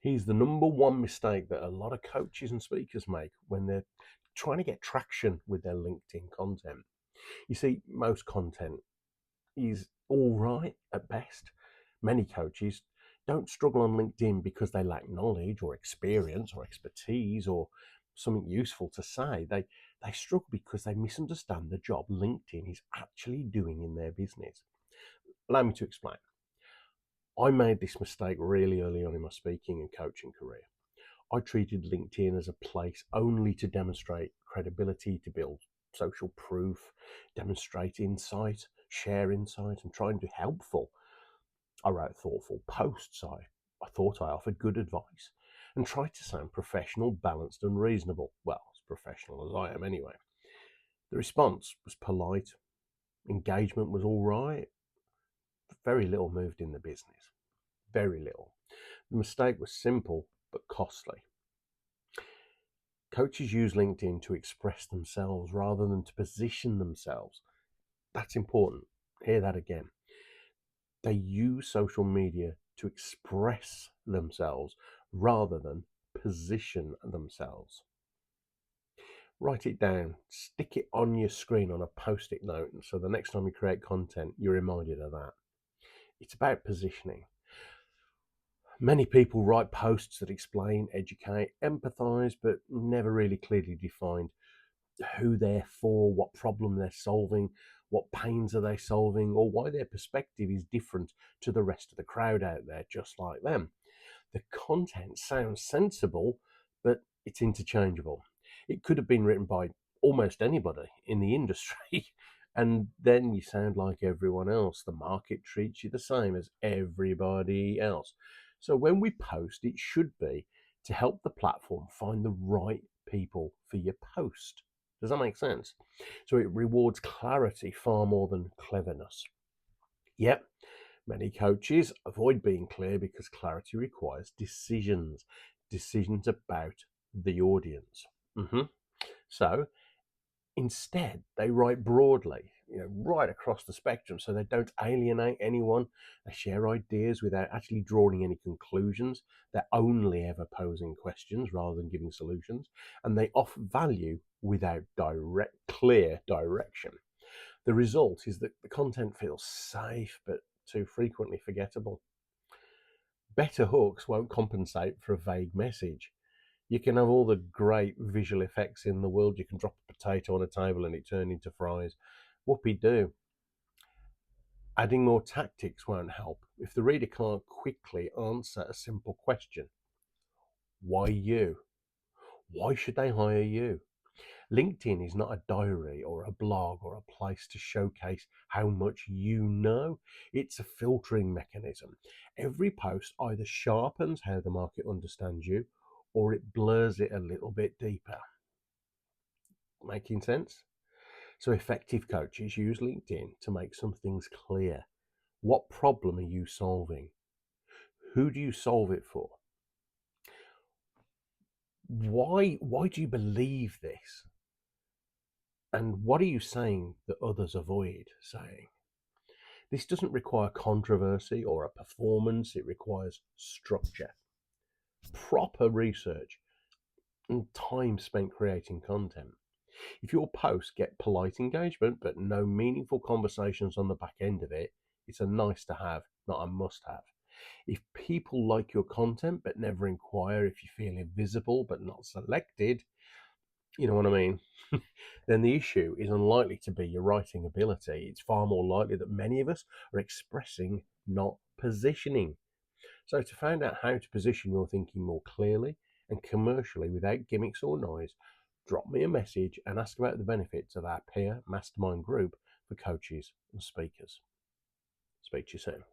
Here's the number one mistake that a lot of coaches and speakers make when they're trying to get traction with their LinkedIn content. You see, most content is all right at best. Many coaches don't struggle on LinkedIn because they lack knowledge or experience or expertise or something useful to say. They struggle because they misunderstand the job LinkedIn is actually doing in their business. Allow me to explain. I made this mistake really early on in my speaking and coaching career. I treated LinkedIn as a place only to demonstrate credibility, to build social proof, demonstrate insight, share insight, and try and be helpful. I wrote thoughtful posts. I thought I offered good advice and tried to sound professional, balanced, and reasonable. Well, as professional as I am anyway. The response was polite, engagement was all right. Very little moved in the business. Very little. The mistake was simple but costly. Coaches use LinkedIn to express themselves rather than to position themselves. That's important. Hear that again. They use social media to express themselves rather than position themselves. Write it down, stick it on your screen on a post-it note, so the next time you create content, you're reminded of that. It's about positioning. Many people write posts that explain, educate, empathize, but never really clearly defined who they're for, what problem they're solving, what pains are they solving, or why their perspective is different to the rest of the crowd out there, just like them. The content sounds sensible, but it's interchangeable. It could have been written by almost anybody in the industry, and then you sound like everyone else. The market treats you the same as everybody else. So when we post, it should be to help the platform find the right people for your post. Does that make sense? So it rewards clarity far more than cleverness. Yep, many coaches avoid being clear because clarity requires decisions about the audience. So instead, they write broadly, right across the spectrum, so they don't alienate anyone. They share ideas without actually drawing any conclusions. They're only ever posing questions rather than giving solutions, and they offer value without clear direction. The result is that the content feels safe but too frequently forgettable. Better hooks won't compensate for a vague message. You can have all the great visual effects in the world. You can drop a potato on a table and it turn into fries. Whoopee-doo. Adding more tactics won't help if the reader can't quickly answer a simple question. Why you? Why should they hire you? LinkedIn is not a diary or a blog or a place to showcase how much you know. It's a filtering mechanism. Every post either sharpens how the market understands you or it blurs it a little bit deeper. Making sense? So effective coaches use LinkedIn to make some things clear. What problem are you solving? Who do you solve it for? Why do you believe this? And what are you saying that others avoid saying? This doesn't require controversy or a performance. It requires structure, proper research, and time spent creating content. If your posts get polite engagement but no meaningful conversations on the back end of it, it's a nice to have, not a must have. If people like your content but never inquire if you feel invisible but not selected, you know what I mean? Then the issue is unlikely to be your writing ability. It's far more likely that many of us are expressing, not positioning. So, to find out how to position your thinking more clearly and commercially without gimmicks or noise, drop me a message and ask about the benefits of our peer mastermind group for coaches and speakers. Speak to you soon.